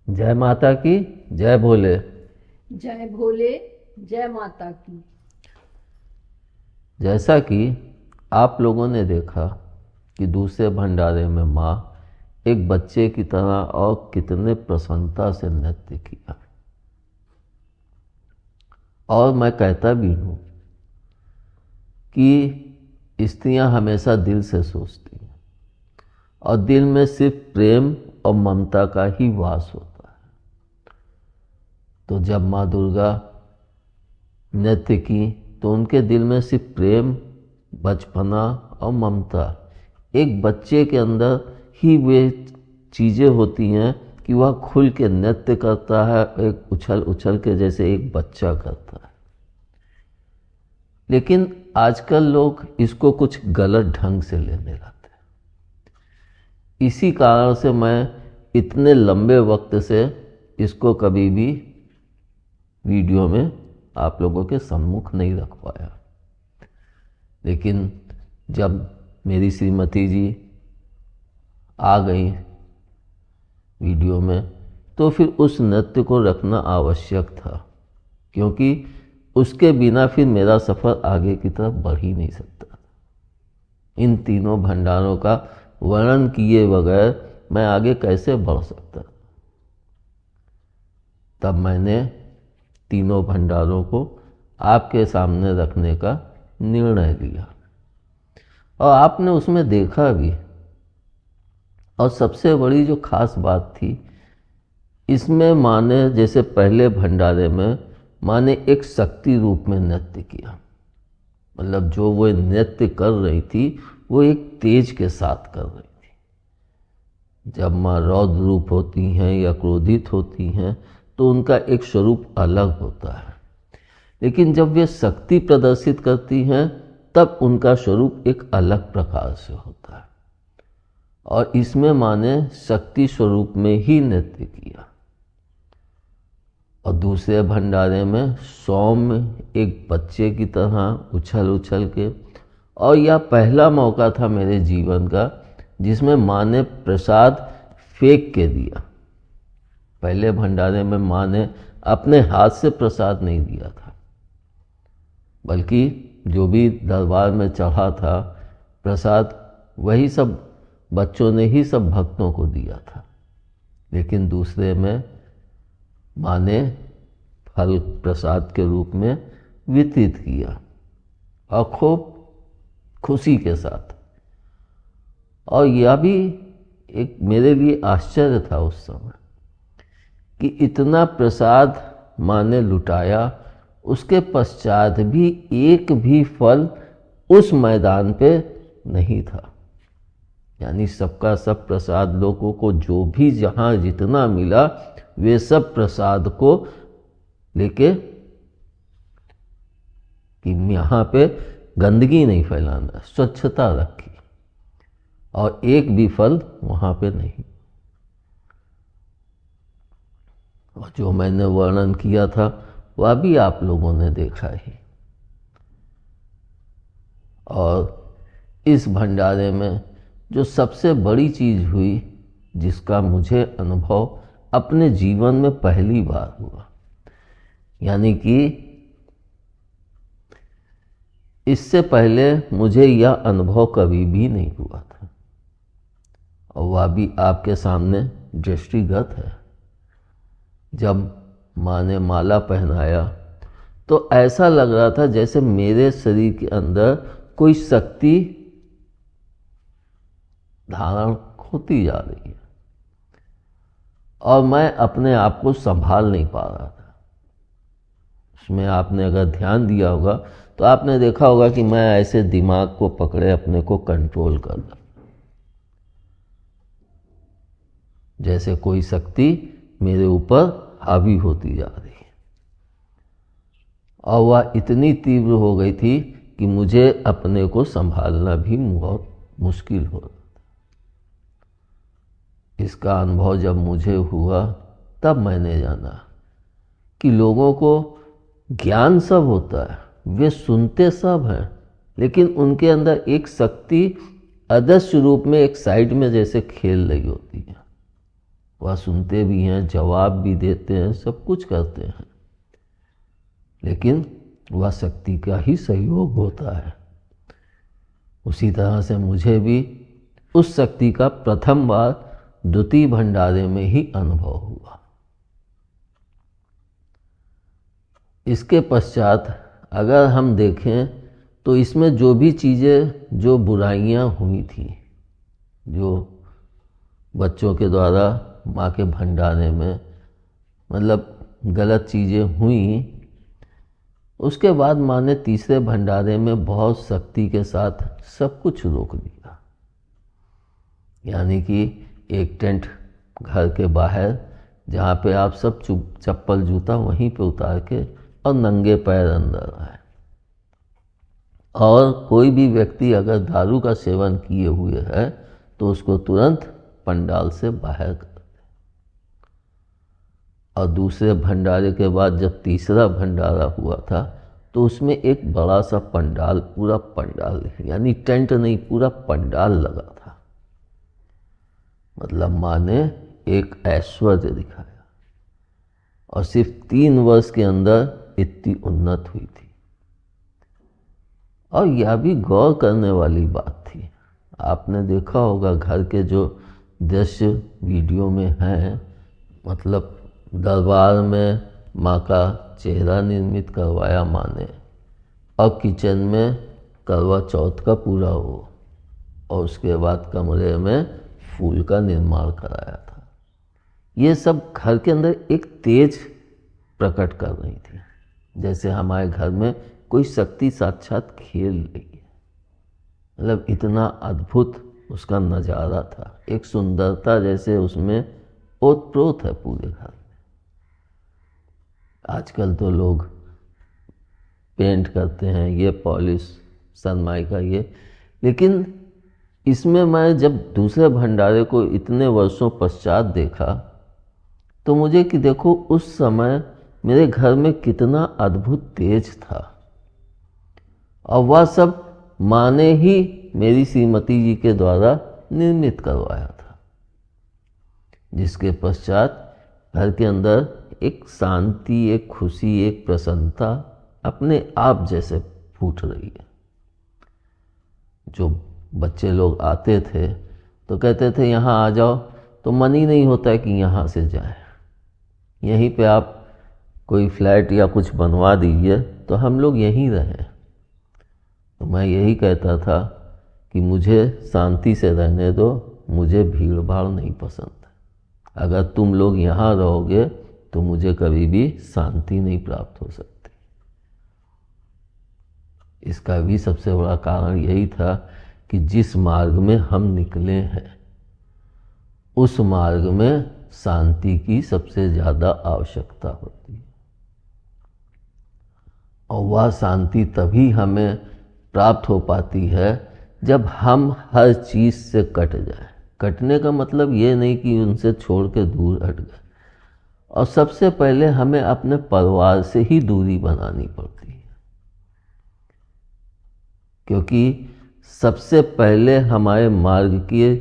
जय माता की। जय भोले। जय भोले। जय माता की। जैसा कि आप लोगों ने देखा कि दूसरे भंडारे में माँ एक बच्चे की तरह और कितने प्रसन्नता से नृत्य किया। और मैं कहता भी हूँ कि स्त्रियाँ हमेशा दिल से सोचती हैं और दिल में सिर्फ प्रेम और ममता का ही वास होता है। तो जब माँ दुर्गा नृत्य की तो उनके दिल में सिर्फ प्रेम, बचपना और ममता, एक बच्चे के अंदर ही वे चीज़ें होती हैं कि वह खुल के नृत्य करता है, एक उछल उछल के जैसे एक बच्चा करता है। लेकिन आजकल लोग इसको कुछ गलत ढंग से लेने लगते हैं। इसी कारण से मैं इतने लंबे वक्त से इसको कभी भी वीडियो में आप लोगों के सम्मुख नहीं रख पाया। लेकिन जब मेरी श्रीमती जी आ गई वीडियो में तो फिर उस नृत्य को रखना आवश्यक था, क्योंकि उसके बिना फिर मेरा सफ़र आगे की तरफ बढ़ ही नहीं सकता। इन तीनों भंडारों का वर्णन किए बगैर मैं आगे कैसे बढ़ सकता। तब मैंने तीनों भंडारों को आपके सामने रखने का निर्णय लिया और आपने उसमें देखा भी। और सबसे बड़ी जो खास बात थी, इसमें माँ ने जैसे पहले भंडारे में माँ ने एक शक्ति रूप में नृत्य किया। मतलब जो वो नृत्य कर रही थी वो एक तेज के साथ कर रही थी। जब माँ रौद्र रूप होती हैं या क्रोधित होती हैं तो उनका एक स्वरूप अलग होता है, लेकिन जब वे शक्ति प्रदर्शित करती हैं तब उनका स्वरूप एक अलग प्रकार से होता है। और इसमें माँ ने शक्ति स्वरूप में ही नृत्य किया। और दूसरे भंडारे में सौम्य एक बच्चे की तरह उछल उछल के, और यह पहला मौका था मेरे जीवन का जिसमें माँ ने प्रसाद फेंक के दिया। पहले भंडारे में माँ ने अपने हाथ से प्रसाद नहीं दिया था, बल्कि जो भी दरबार में चढ़ा था प्रसाद वही सब बच्चों ने ही सब भक्तों को दिया था। लेकिन दूसरे में माँ ने फल प्रसाद के रूप में वितरित किया और खूब खुशी के साथ। और यह भी एक मेरे लिए आश्चर्य था उस समय कि इतना प्रसाद माँ ने लुटाया, उसके पश्चात भी एक भी फल उस मैदान पे नहीं था। यानी सबका सब प्रसाद लोगों को जो भी जहाँ जितना मिला वे सब प्रसाद को लेके कि यहाँ पे गंदगी नहीं फैलाना, स्वच्छता रखी, और एक भी फल वहाँ पे नहीं। और जो मैंने वर्णन किया था वह भी आप लोगों ने देखा ही। और इस भंडारे में जो सबसे बड़ी चीज़ हुई, जिसका मुझे अनुभव अपने जीवन में पहली बार हुआ, यानी कि इससे पहले मुझे यह अनुभव कभी भी नहीं हुआ था, और वह भी आपके सामने दृष्टिगत है। जब माँ ने माला पहनाया तो ऐसा लग रहा था जैसे मेरे शरीर के अंदर कोई शक्ति धारण होती जा रही है और मैं अपने आप को संभाल नहीं पा रहा था। उसमें आपने अगर ध्यान दिया होगा तो आपने देखा होगा कि मैं ऐसे दिमाग को पकड़े अपने को कंट्रोल कर रहा, जैसे कोई शक्ति मेरे ऊपर हावी होती जा रही है। और वह इतनी तीव्र हो गई थी कि मुझे अपने को संभालना भी बहुत मुश्किल हो रहा था। इसका अनुभव जब मुझे हुआ तब मैंने जाना कि लोगों को ज्ञान सब होता है, वे सुनते सब हैं, लेकिन उनके अंदर एक शक्ति अदृश्य रूप में एक साइड में जैसे खेल रही होती है। वह सुनते भी हैं, जवाब भी देते हैं, सब कुछ करते हैं, लेकिन वह शक्ति का ही सहयोग होता है। उसी तरह से मुझे भी उस शक्ति का प्रथम बार द्वितीय भंडारे में ही अनुभव हुआ। इसके पश्चात अगर हम देखें तो इसमें जो भी चीज़ें, जो बुराइयां हुई थी, जो बच्चों के द्वारा माँ के भंडारे में मतलब गलत चीज़ें हुई, उसके बाद माँ ने तीसरे भंडारे में बहुत सख्ती के साथ सब कुछ रोक दिया। यानी कि एक टेंट घर के बाहर, जहाँ पे आप सब चप्पल जूता वहीं पे उतार के और नंगे पैर अंदर आए, और कोई भी व्यक्ति अगर दारू का सेवन किए हुए है तो उसको तुरंत पंडाल से बाहर कर दे। और दूसरे भंडारे के बाद जब तीसरा भंडारा हुआ था तो उसमें एक बड़ा सा पंडाल, पूरा पंडाल, यानी टेंट नहीं, पूरा पंडाल लगा था। मतलब माँ ने एक ऐश्वर्य दिखाया, और सिर्फ 3 वर्ष के अंदर इतनी उन्नत हुई थी। और यह भी गौर करने वाली बात थी, आपने देखा होगा घर के जो दृश्य वीडियो में हैं, मतलब दरबार में माँ का चेहरा निर्मित करवाया माँ ने, और किचन में करवा चौथ का पूरा हो, और उसके बाद कमरे में फूल का निर्माण कराया था। ये सब घर के अंदर एक तेज प्रकट कर रही थी, जैसे हमारे घर में कोई शक्ति साक्षात खेल रही है। मतलब इतना अद्भुत उसका नज़ारा था, एक सुंदरता जैसे उसमें ओतप्रोत है पूरे घर में। आजकल तो लोग पेंट करते हैं, ये पॉलिश सनमाई का ये, लेकिन इसमें मैं जब दूसरे भंडारे को इतने वर्षों पश्चात देखा तो मुझे कि देखो उस समय मेरे घर में कितना अद्भुत तेज था, और वह सब माँ ने ही मेरी श्रीमती जी के द्वारा निर्मित करवाया था, जिसके पश्चात घर के अंदर एक शांति, एक खुशी, एक प्रसन्नता अपने आप जैसे फूट रही है। जो बच्चे लोग आते थे तो कहते थे यहाँ आ जाओ, तो मन ही नहीं होता है कि यहाँ से जाए, यहीं पे आप कोई फ्लैट या कुछ बनवा दीजिए तो हम लोग यहीं रहें। तो मैं यही कहता था कि मुझे शांति से रहने दो, मुझे भीड़ भाड़ नहीं पसंद। अगर तुम लोग यहाँ रहोगे तो मुझे कभी भी शांति नहीं प्राप्त हो सकती। इसका भी सबसे बड़ा कारण यही था कि जिस मार्ग में हम निकले हैं उस मार्ग में शांति की सबसे ज़्यादा आवश्यकता होती है, और वह शांति तभी हमें प्राप्त हो पाती है जब हम हर चीज़ से कट जाएं। कटने का मतलब ये नहीं कि उनसे छोड़ के दूर हट गए, और सबसे पहले हमें अपने परिवार से ही दूरी बनानी पड़ती है, क्योंकि सबसे पहले हमारे मार्ग के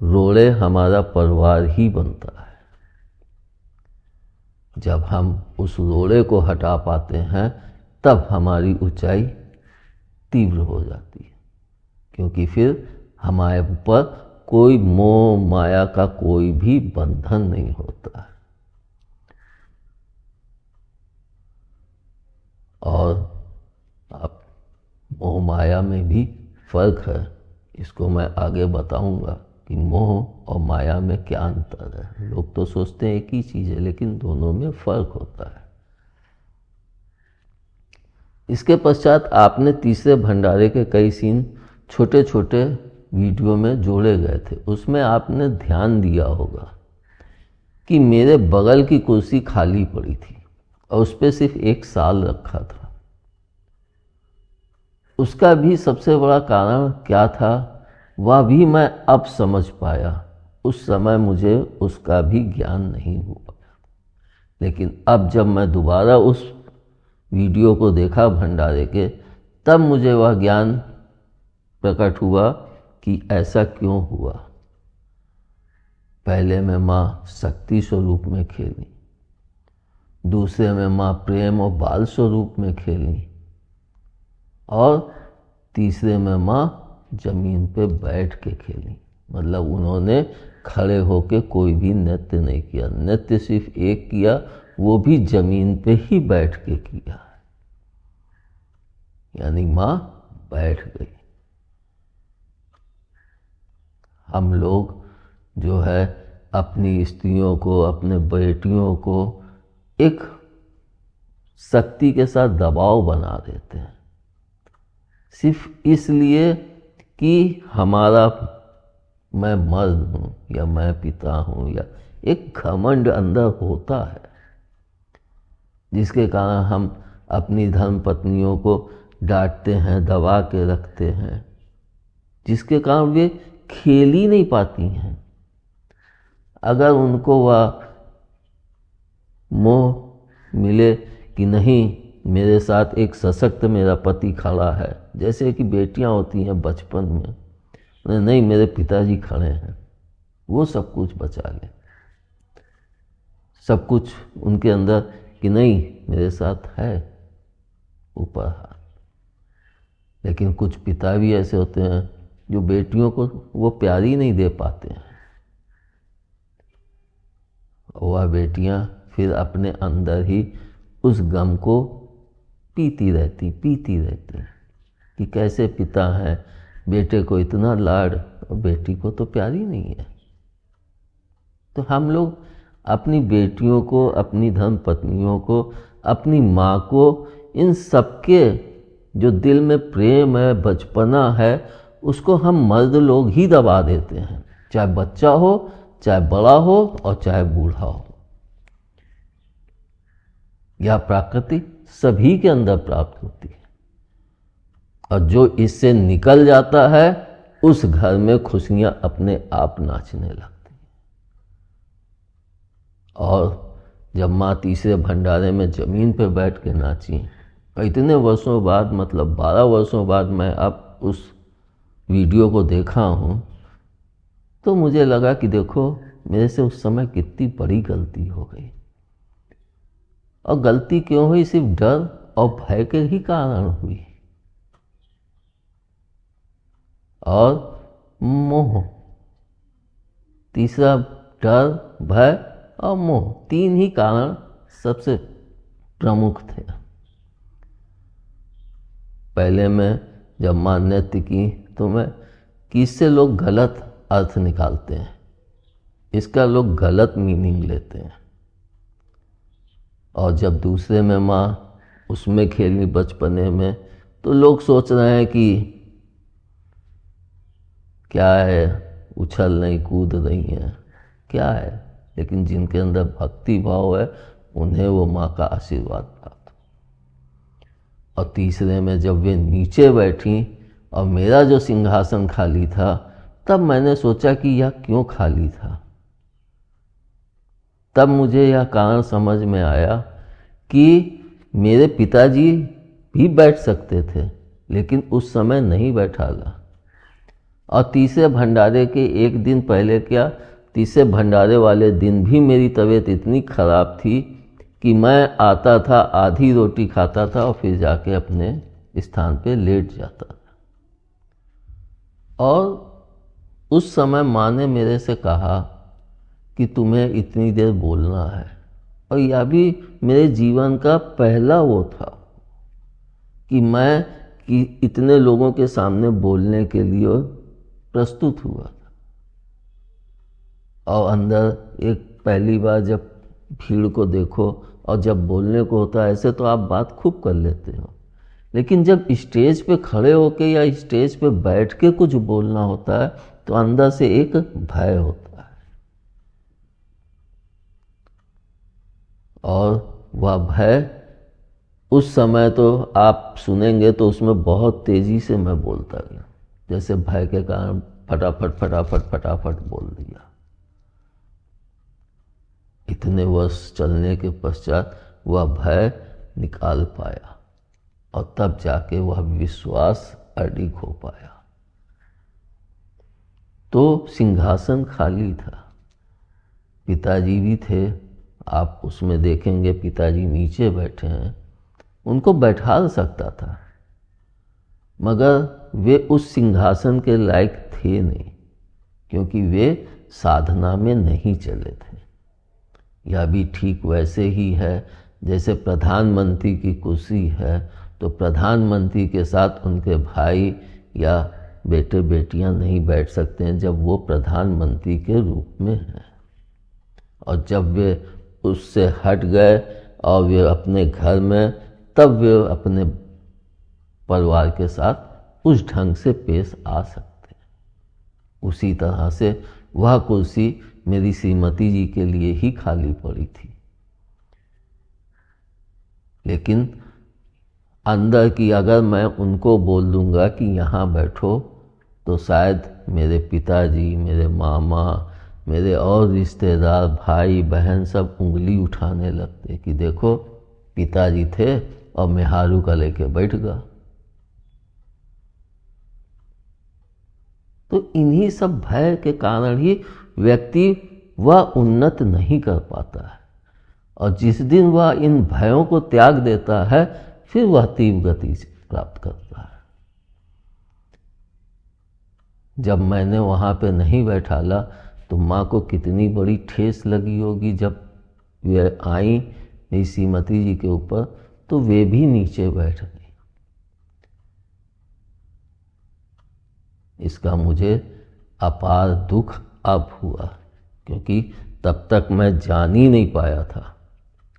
रोड़े हमारा परिवार ही बनता है। जब हम उस रोड़े को हटा पाते हैं तब हमारी ऊंचाई तीव्र हो जाती है, क्योंकि फिर हमारे ऊपर कोई मोह माया का कोई भी बंधन नहीं होता है। और अब मोह माया में भी फर्क है, इसको मैं आगे बताऊंगा कि मोह और माया में क्या अंतर है। लोग तो सोचते हैं एक ही चीज़ है, लेकिन दोनों में फर्क होता है। इसके पश्चात आपने तीसरे भंडारे के कई सीन छोटे छोटे वीडियो में जोड़े गए थे, उसमें आपने ध्यान दिया होगा कि मेरे बगल की कुर्सी खाली पड़ी थी और उस पर सिर्फ 1 साल रखा था। उसका भी सबसे बड़ा कारण क्या था वह भी मैं अब समझ पाया। उस समय मुझे उसका भी ज्ञान नहीं हुआ, लेकिन अब जब मैं दोबारा उस वीडियो को देखा भंडारे के, तब मुझे वह ज्ञान प्रकट हुआ कि ऐसा क्यों हुआ। पहले में माँ शक्ति स्वरूप में खेली, दूसरे में माँ प्रेम और बाल स्वरूप में खेली, और तीसरे में माँ जमीन पे बैठ के खेली। मतलब उन्होंने खड़े होके कोई भी नृत्य नहीं किया, नृत्य सिर्फ एक किया, वो भी जमीन पे ही बैठ के किया, यानी माँ बैठ गई। हम लोग जो है अपनी स्त्रियों को, अपने बेटियों को एक शक्ति के साथ दबाव बना देते हैं, सिर्फ इसलिए कि हमारा मैं मर्द हूँ या मैं पिता हूँ, या एक घमंड अंदर होता है जिसके कारण हम अपनी धर्म पत्नियों को डांटते हैं, दबा के रखते हैं, जिसके कारण वे खेल ही नहीं पाती हैं। अगर उनको वह मोह मिले कि नहीं, मेरे साथ एक सशक्त मेरा पति खड़ा है, जैसे कि बेटियां होती हैं बचपन में, नहीं मेरे पिताजी खड़े हैं, वो सब कुछ बचा ले, सब कुछ उनके अंदर कि नहीं मेरे साथ है ऊपर हाथ। लेकिन कुछ पिता भी ऐसे होते हैं जो बेटियों को वो प्यार ही नहीं दे पाते हैं, वह बेटियां फिर अपने अंदर ही उस गम को पीती रहती कि कैसे पिता हैं, बेटे को इतना लाड और बेटी को तो प्यार ही नहीं है। तो हम लोग अपनी बेटियों को, अपनी धर्म पत्नियों को, अपनी माँ को, इन सबके जो दिल में प्रेम है, बचपना है, उसको हम मर्द लोग ही दबा देते हैं, चाहे बच्चा हो, चाहे बड़ा हो और चाहे बूढ़ा हो। यह प्रकृति सभी के अंदर प्राप्त होती है, और जो इससे निकल जाता है उस घर में खुशियां अपने आप नाचने लगती हैं। और जब माँ तीसरे भंडारे में जमीन पर बैठ के नाची, इतने वर्षों बाद, मतलब 12 वर्षों बाद मैं अब उस वीडियो को देखा हूँ, तो मुझे लगा कि देखो मेरे से उस समय कितनी बड़ी गलती हो गई। और गलती क्यों हुई? सिर्फ डर और भय के ही कारण हुई, और मोह। तीसरा डर, भय और मोह, तीन ही कारण सबसे प्रमुख थे। पहले में जब माँ नृत्य की तो मैं कि इससे लोग गलत अर्थ निकालते हैं, इसका लोग गलत मीनिंग लेते हैं। और जब दूसरे में माँ उसमें खेली बचपने में, तो लोग सोच रहे हैं कि क्या है, उछल नहीं कूद रही हैं, क्या है। लेकिन जिनके अंदर भक्ति भाव है उन्हें वो माँ का आशीर्वाद प्राप्त। और तीसरे में जब वे नीचे बैठी और मेरा जो सिंहासन खाली था, तब मैंने सोचा कि यह क्यों खाली था। तब मुझे यह कारण समझ में आया कि मेरे पिताजी भी बैठ सकते थे, लेकिन उस समय नहीं बैठा ला। और तीसरे भंडारे के एक दिन पहले क्या, तीसरे भंडारे वाले दिन भी मेरी तबीयत इतनी खराब थी कि मैं आता था, आधी रोटी खाता था और फिर जाके अपने स्थान पे लेट जाता था। और उस समय माँ ने मेरे से कहा कि तुम्हें इतनी देर बोलना है। और यह भी मेरे जीवन का पहला वो था कि मैं कि इतने लोगों के सामने बोलने के लिए प्रस्तुत हुआ था। और अंदर एक पहली बार जब भीड़ को देखो और जब बोलने को होता है, ऐसे तो आप बात खूब कर लेते हो, लेकिन जब स्टेज पे खड़े होके या स्टेज पे बैठ के कुछ बोलना होता है तो अंदर से एक भय होता है। और वह भय उस समय तो आप सुनेंगे तो उसमें बहुत तेजी से मैं बोलता गया, जैसे भय के कारण फटाफट फटाफट फटाफट बोल दिया। इतने वर्ष चलने के पश्चात वह भय निकाल पाया और तब जाके वह विश्वास अडिग हो पाया। तो सिंहासन खाली था, पिताजी भी थे, आप उसमें देखेंगे पिताजी नीचे बैठे हैं, उनको बैठा सकता था, मगर वे उस सिंहासन के लायक थे नहीं, क्योंकि वे साधना में नहीं चले थे। यह भी ठीक वैसे ही है जैसे प्रधानमंत्री की कुर्सी है तो प्रधानमंत्री के साथ उनके भाई या बेटे बेटियां नहीं बैठ सकते हैं जब वो प्रधानमंत्री के रूप में हैं, और जब वे उससे हट गए और वे अपने घर में, तब वे अपने परिवार के साथ उस ढंग से पेश आ सकते हैं। उसी तरह से वह कुर्सी मेरी श्रीमती जी के लिए ही खाली पड़ी थी, लेकिन अंदर की अगर मैं उनको बोल दूंगा कि यहाँ बैठो तो शायद मेरे पिताजी, मेरे मामा, मेरे और रिश्तेदार, भाई बहन सब उंगली उठाने लगते कि देखो पिताजी थे और मेहारू का लेके बैठ गया। तो इन्हीं सब भय के कारण ही व्यक्ति वह उन्नत नहीं कर पाता है, और जिस दिन वह इन भयों को त्याग देता है फिर वह तीव्र गति प्राप्त करता है। जब मैंने वहाँ पे नहीं बैठाला तो माँ को कितनी बड़ी ठेस लगी होगी। जब वे आई मेरी श्रीमती जी के ऊपर तो वे भी नीचे बैठ गई। इसका मुझे अपार दुख अब हुआ, क्योंकि तब तक मैं जान ही नहीं पाया था।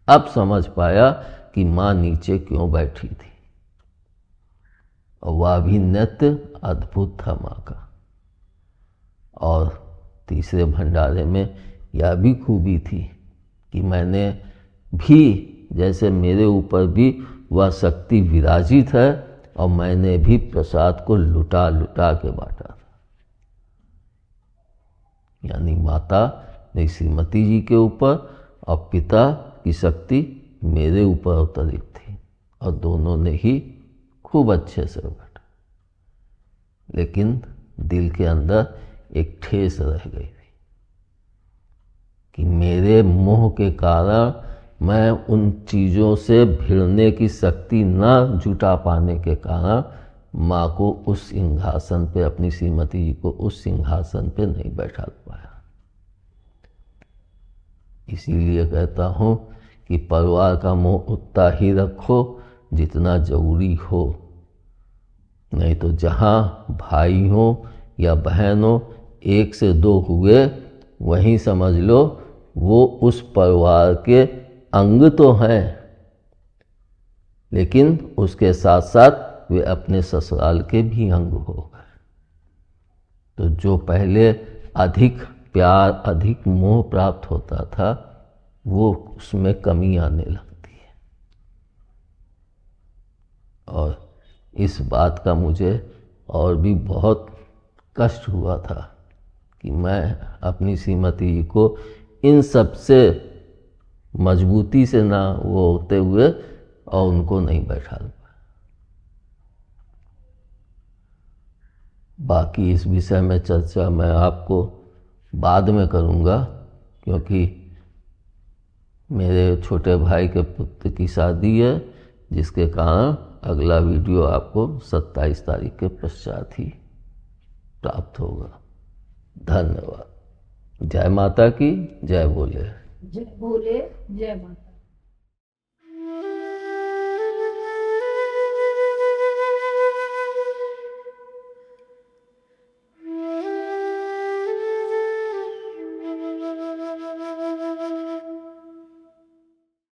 अब समझ पाया कि माँ नीचे क्यों बैठी थी, और वह भी नृत्य अद्भुत था माँ का। और तीसरे भंडारे में यह भी खूबी थी कि मैंने भी, जैसे मेरे ऊपर भी वह शक्ति विराजित है, और मैंने भी प्रसाद को लुटा लुटा के बांटा था। यानी माता मेरी श्रीमती जी के ऊपर और पिता की शक्ति मेरे ऊपर अवतरित थी, और दोनों ने ही खूब अच्छे से बांटा। लेकिन दिल के अंदर एक ठेस रह गई थी कि मेरे मोह के कारण मैं उन चीज़ों से भिड़ने की शक्ति न जुटा पाने के कारण माँ को उस सिंहासन पे, अपनी श्रीमती जी को उस सिंहासन पे नहीं बैठा पाया। इसीलिए कहता हूँ कि परिवार का मोह उतना ही रखो जितना जरूरी हो, नहीं तो जहाँ भाई हो या बहन हो, एक से दो हुए, वहीं समझ लो वो उस परिवार के अंग तो हैं, लेकिन उसके साथ साथ वे अपने ससुराल के भी अंग हो गए। तो जो पहले अधिक प्यार, अधिक मोह प्राप्त होता था, वो उसमें कमी आने लगती है। और इस बात का मुझे और भी बहुत कष्ट हुआ था कि मैं अपनी श्रीमती जी को इन सब से मजबूती से ना वो होते हुए और उनको नहीं बैठा पाया। बाकी इस विषय में चर्चा मैं आपको बाद में करूँगा, क्योंकि मेरे छोटे भाई के पुत्र की शादी है, जिसके कारण अगला वीडियो आपको 27 तारीख के पश्चात ही प्राप्त होगा। धन्यवाद। जय माता की, जय भोले। जय भोले, जय माता।